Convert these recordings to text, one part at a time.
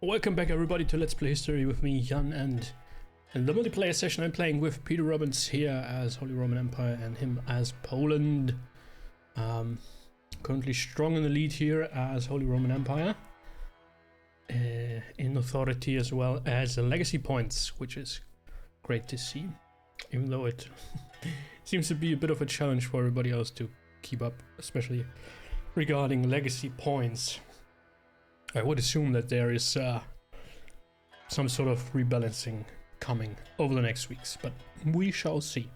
Welcome back everybody to Let's Play History with me, Jan, and in the multiplayer session I'm playing with Peter Robbins here as Holy Roman Empire and him as Poland. Currently strong in the lead here as Holy Roman Empire. In authority as well as legacy points, which is great to see. Even though it seems to be a bit of a challenge for everybody else to keep up, especially regarding legacy points. I would assume that there is some sort of rebalancing coming over the next weeks, but we shall see.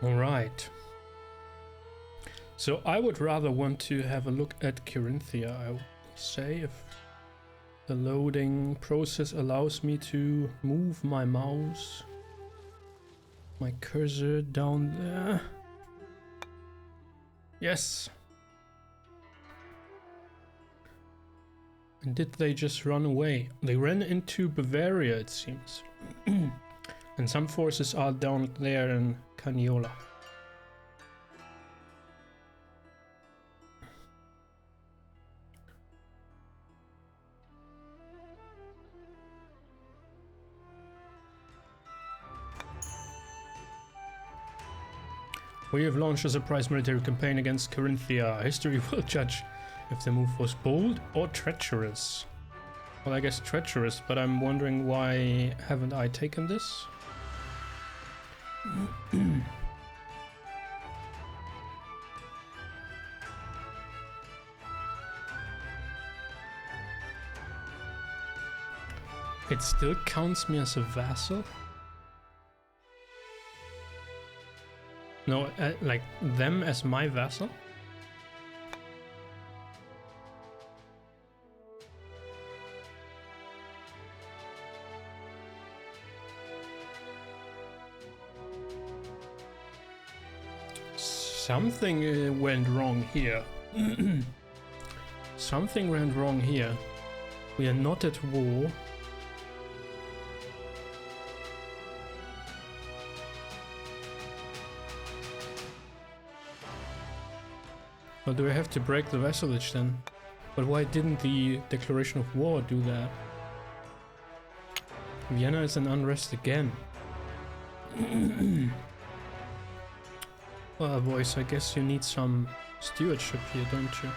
Alright. So I would rather want to have a look at Carinthia, I would say, if the loading process allows me to move my mouse, my cursor down there. Yes. And did they just run away? They ran into Bavaria, it seems. And some forces are down there in Caniola. We have launched a surprise military campaign against Carinthia. History will judge if the move was bold or treacherous. Well, I guess treacherous, but I'm wondering why haven't I taken this? It still counts me as a vassal? No, like them as my vassal? Something went wrong here. Something went wrong here. We are not at war. Well, do I have to break the vassalage then? But why didn't the declaration of war do that? Vienna is in unrest again. Well, boys, I guess you need some stewardship here, don't you?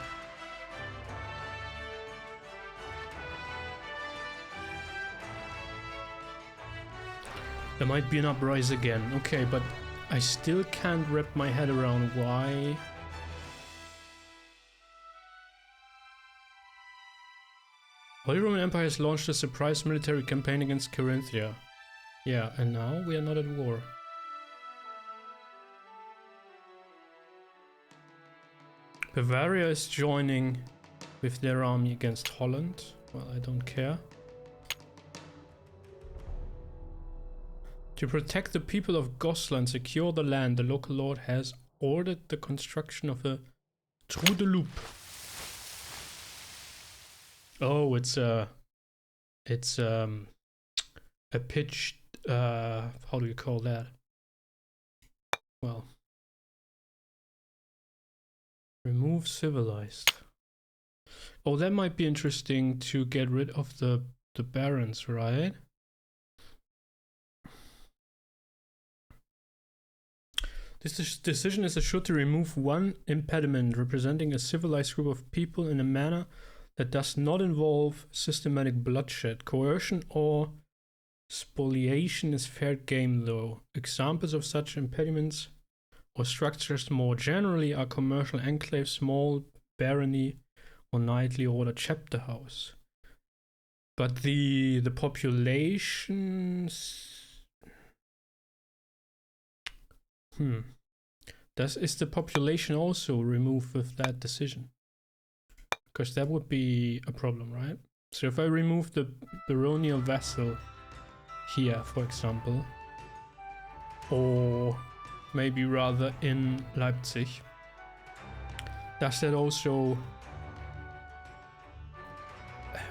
There might be an uprising again. Okay, but I still can't wrap my head around why... Holy Roman Empire has launched a surprise military campaign against Carinthia. Yeah, and now we are not at war. Bavaria is joining with their army against Holland. Well, I don't care. To protect the people of Goslar and secure the land, the local lord has ordered the construction of a trou de loup. Oh, it's a pitched, how do you call that? Well, remove civilized. Oh, that might be interesting to get rid of the barons, right? This decision is assured to remove one impediment representing a civilized group of people in a manner that does not involve systematic bloodshed. Coercion or spoliation is fair game, though. Examples of such impediments or structures more generally are commercial enclaves, small barony, or knightly order chapter house. But the populations... Is the population also removed with that decision? Because that would be a problem, right? So if I remove the baronial vassal here, for example, or maybe rather in Leipzig, does that also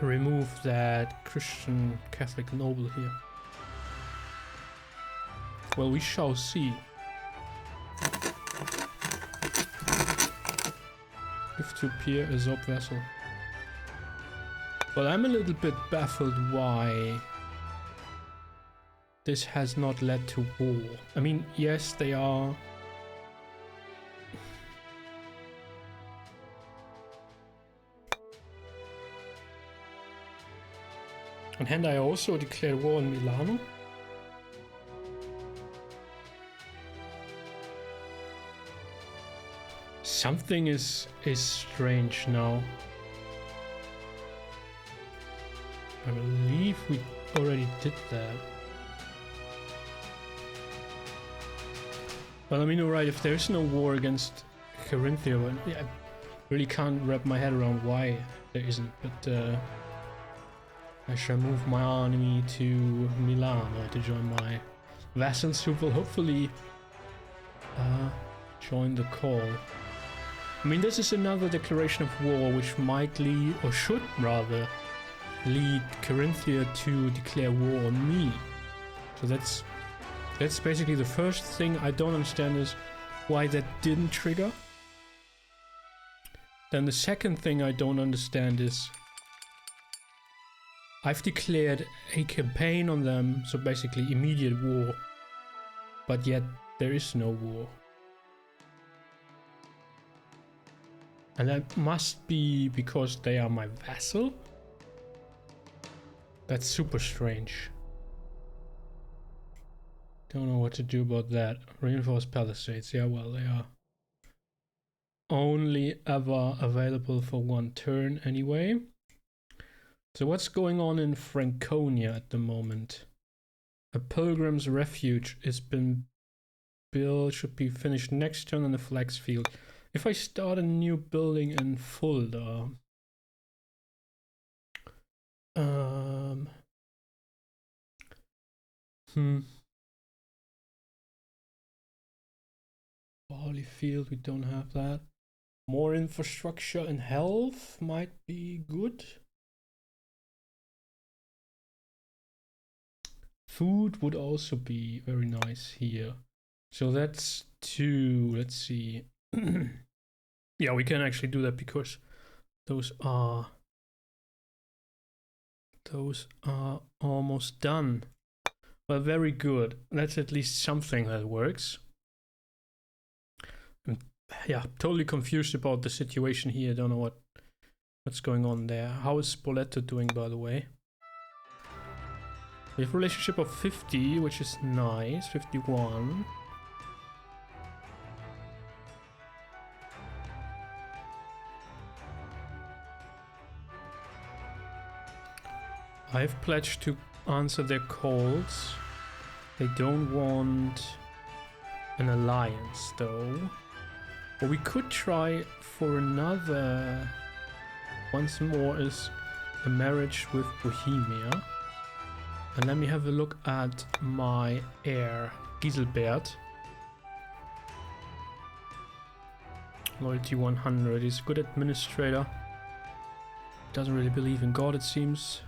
remove that Christian Catholic noble here? Well, we shall see. If to appear a Zob vessel. But I'm a little bit baffled why this has not led to war. I mean, yes, they are... On hand, I also declared war on Milano. Something is strange now. I believe we already did that. Well, I mean, alright, if there's no war against Carinthia, well, yeah, I really can't wrap my head around why there isn't, but I shall move my army to Milano to join my vassals, who will hopefully join the call. I mean, this is another declaration of war which might lead, or should rather, lead Carinthia to declare war on me. So that's basically the first thing I don't understand is why that didn't trigger. Then the second thing I don't understand is I've declared a campaign on them, so basically immediate war, but yet there is no war. And that must be because they are my vassal? That's super strange. Don't know what to do about that. Reinforced palisades, yeah, well, they are only ever available for one turn anyway. So what's going on in Franconia at the moment? A pilgrim's refuge has been built, should be finished next turn on the flax field. If I start a new building in Fulda, barley field, we don't have that. More infrastructure and health might be good. Food would also be very nice here. So that's 2, let's see. Yeah, we can actually do that because those are almost done. Well, very good. That's at least something that works. Yeah, totally confused about the situation here. I don't know what's going on there. How is Spoleto doing, by the way? We have a relationship of 50, which is nice. 51. I've pledged to answer their calls. They don't want an alliance, though. What we could try for another, once more, is a marriage with Bohemia. And let me have a look at my heir, Giselbert. Loyalty 100. He's a good administrator. Doesn't really believe in God, it seems.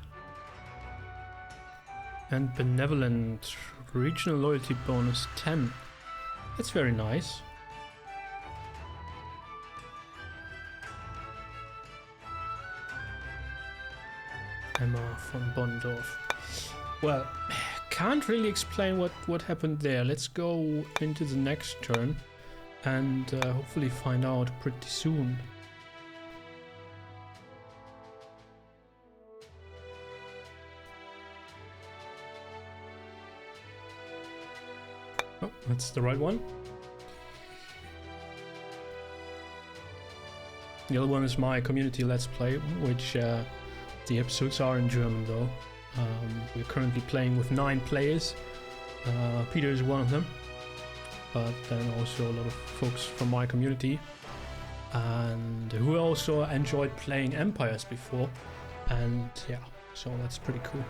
And benevolent. Regional loyalty bonus 10. That's very nice. Emma von Bondorf. Well, can't really explain what happened there. Let's go into the next turn and hopefully find out pretty soon. Oh, that's the right one. The other one is my community Let's Play, which the episodes are in German though. We're currently playing with 9 players. Peter is one of them, but then also a lot of folks from my community and who also enjoyed playing Empires before, and yeah, so that's pretty cool.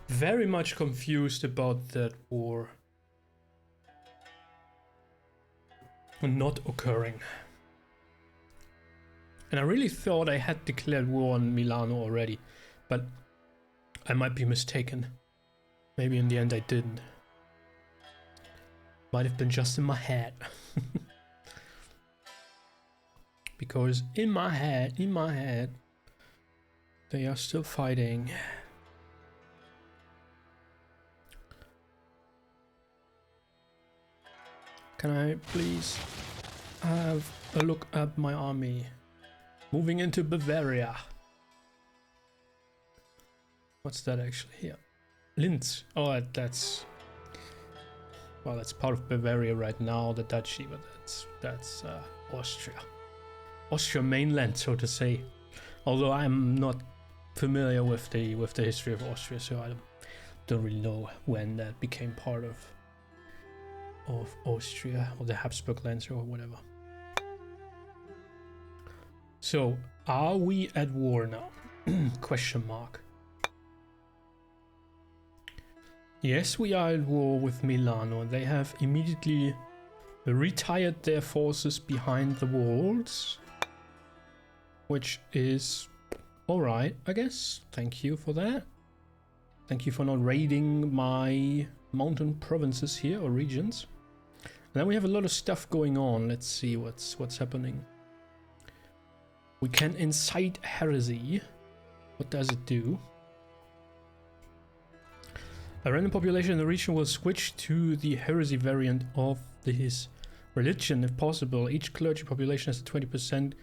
Very much confused about that war not occurring. And I really thought I had declared war on Milano already, but I might be mistaken. Maybe in the end I didn't. Might have been just in my head. Because in my head, they are still fighting. Can I please have a look at my army? Moving into Bavaria. What's that actually here? Linz. Oh, that's... Well, that's part of Bavaria right now, the duchy, but that's Austria. Austria mainland, so to say. Although I'm not familiar with the history of Austria, so I don't really know when that became part of Austria or the Habsburg lands or whatever. So, are we at war now? Question mark. Yes, we are at war with Milano. They have immediately retired their forces behind the walls, which is alright, I guess. Thank you for that. Thank you for not raiding my mountain provinces here or regions. And then we have a lot of stuff going on. Let's see what's happening. We can incite heresy. What does it do? A random population in the region will switch to the heresy variant of his religion if possible. Each clergy population has a 20%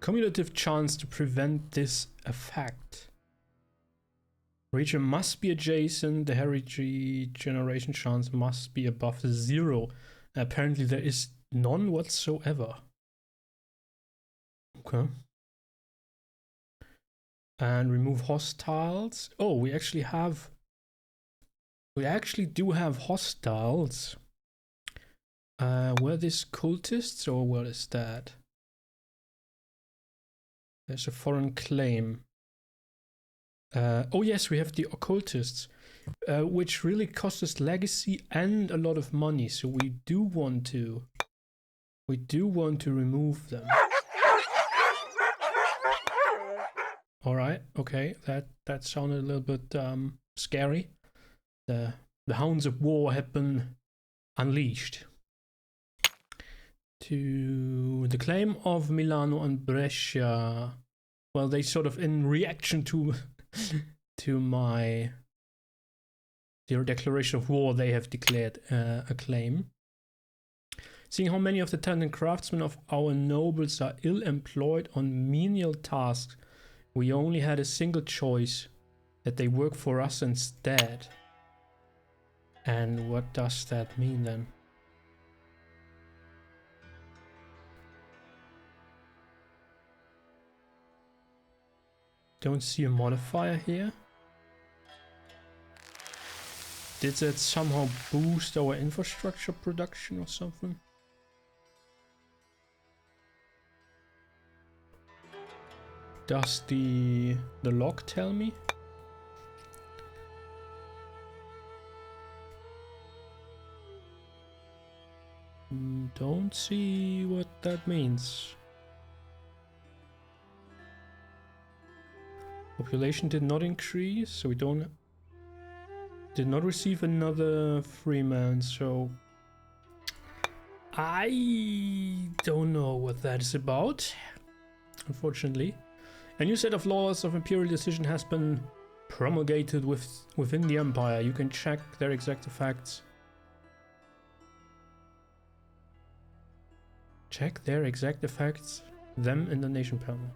cumulative chance to prevent this effect. Region must be adjacent. The heresy generation chance must be above 0. Apparently there is none whatsoever. Okay. And remove hostiles. Oh, we actually do have hostiles. Were these cultists or what is that? There's a foreign claim. Oh yes, we have the occultists, which really cost us legacy and a lot of money. So we do want to remove them. All right, okay, that sounded a little bit scary. The hounds of war have been unleashed. To the claim of Milano and Brescia. Well, they sort of, in reaction to their declaration of war, they have declared a claim. Seeing how many of the talented craftsmen of our nobles are ill-employed on menial tasks, we only had a single choice, that they work for us instead. And what does that mean then? Don't see a modifier here. Did that somehow boost our infrastructure production or something? Does the log tell me? Don't see what that means. Population did not increase, so we did not receive another freeman, so I don't know what that is about, unfortunately. A new set of laws of imperial decision has been promulgated within the empire. You can check their exact effects. Check their exact effects. Them in the nation panel.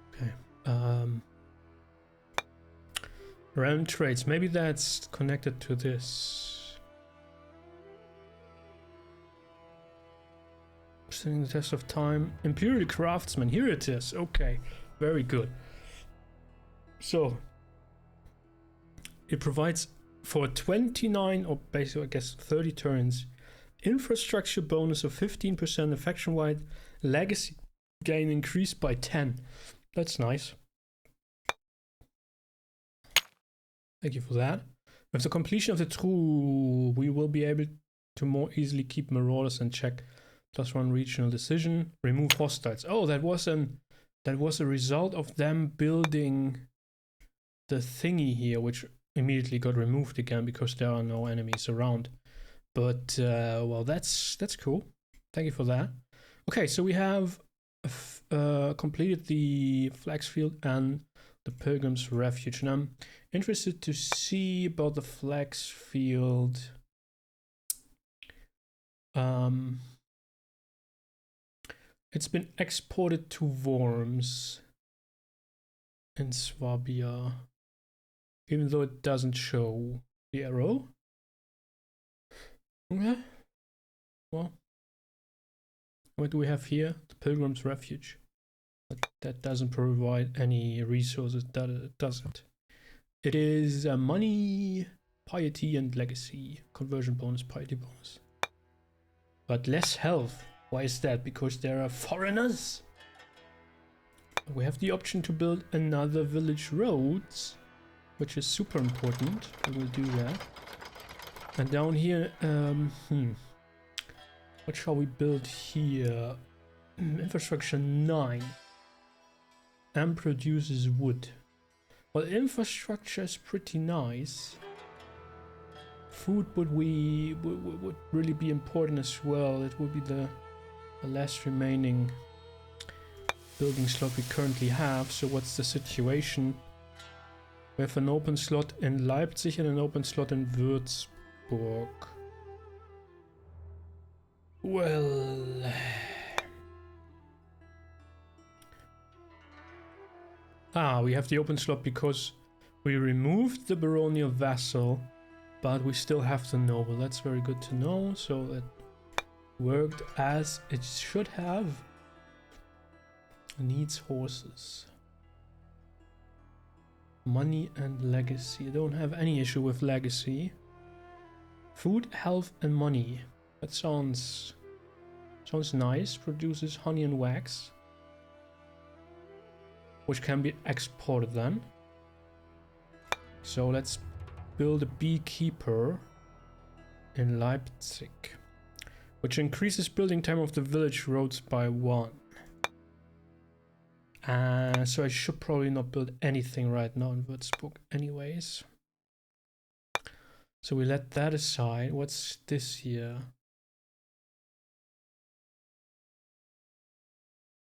Okay. Realm traits. Maybe that's connected to this. Standing the test of time. Imperial craftsman. Here it is. Okay. Very good. So it provides for 29 or basically I guess 30 turns infrastructure bonus of 15%, a faction-wide legacy gain increased by 10. That's nice. Thank you for that. With the completion of the true, we will be able to more easily keep marauders in check. +1 regional decision. Remove hostiles. Oh, that was a result of them building the thingy here, which immediately got removed again because there are no enemies around. But well, that's cool. Thank you for that. Okay, so we have completed the flax field and the Pilgrim's Refuge, and I'm interested to see about the flax field. It's been exported to Worms in Swabia, even though it doesn't show the arrow. Okay, well, what do we have here? The Pilgrim's Refuge. But that doesn't provide any resources, does it? It is money, piety, and legacy. Conversion bonus, piety bonus. But less health. Why is that? Because there are foreigners. We have the option to build another village roads, which is super important. We will do that. And down here, what shall we build here? Infrastructure 9. And produces wood. Well, infrastructure is pretty nice. Food would really be important as well. It would be the last remaining building slot we currently have. So what's the situation? We have an open slot in Leipzig and an open slot in Würzburg. Well, we have the open slot because we removed the baronial vassal, but we still have the noble. That's very good to know. So it worked as it should have. Needs horses. Money and legacy. I don't have any issue with legacy. Food, health, and money. That sounds nice. Produces honey and wax, which can be exported then. So let's build a beekeeper in Leipzig, which increases building time of the village roads by 1. So I should probably not build anything right now in Würzburg anyways. So we let that aside. What's this here?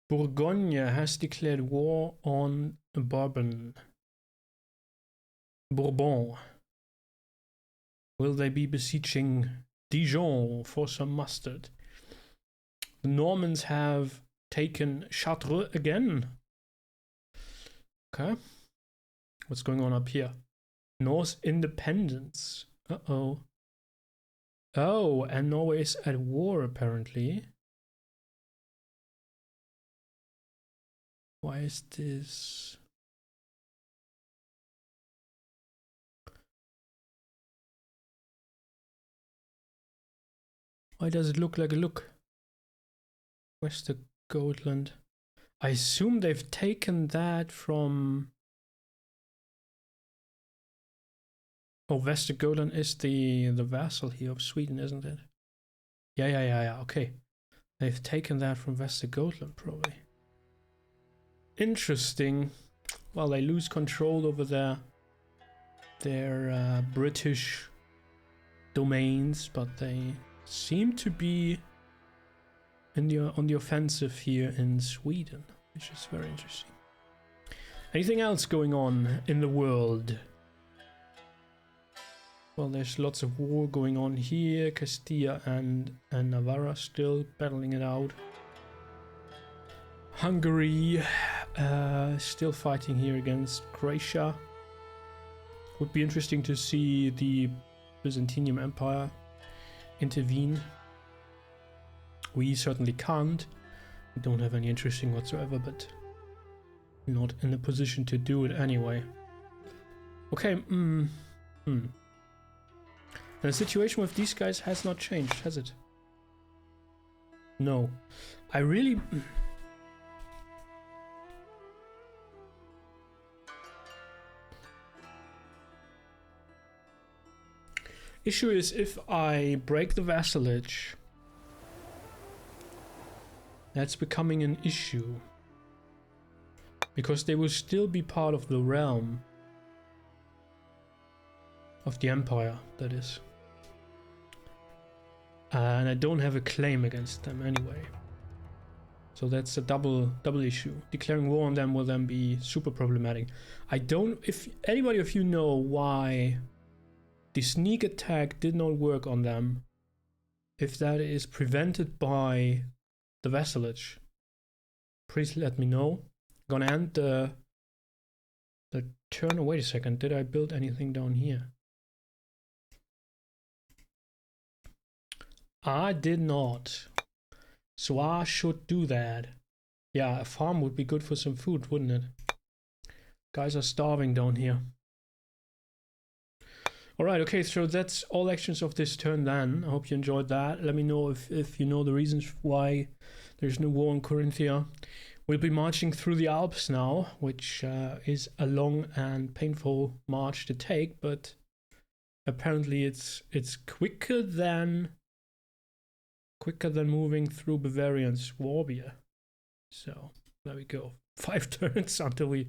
Bourgogne has declared war on Bourbon. Will they be besieging Dijon for some mustard? The Normans have taken Chartres again. Okay. What's going on up here? Norse independence. Uh-oh. Oh, and Norway is at war apparently. Why is this? Why does it look like a look? Westergotland. I assume they've taken that from... Oh, Westergotland is the vassal here of Sweden, isn't it? Yeah, okay. They've taken that from Westergotland, probably. Interesting. Well, they lose control over their British domains, but they seem to be on the offensive here in Sweden, which is very interesting. Anything else going on in the world? Well, there's lots of war going on here. Castilla and Navarra still battling it out. Hungary still fighting here against Croatia. Would be interesting to see the Byzantium Empire intervene. We certainly can't. We don't have any interesting whatsoever, but not in a position to do it anyway. Okay, The situation with these guys has not changed, has it? No. I really... Issue is, if I break the vassalage, that's becoming an issue. Because they will still be part of the realm. of the empire, that is. And I don't have a claim against them anyway. So that's a double issue. Declaring war on them will then be super problematic. I don't, if anybody of you know why the sneak attack did not work on them, if that is prevented by the vassalage, please let me know. I'm gonna end the turn. Oh, wait a second, did I build anything down here? I did not. So I should do that. Yeah, a farm would be good for some food, wouldn't it? Guys are starving down here. Alright, okay, so that's all actions of this turn then. I hope you enjoyed that. Let me know if you know the reasons why there's no war in Corinthia. We'll be marching through the Alps now, which is a long and painful march to take, but apparently it's quicker than moving through Bavaria and Swabia. So there we go. 5 turns until we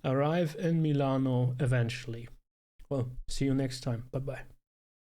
arrive in Milano eventually. Well, see you next time. Bye bye.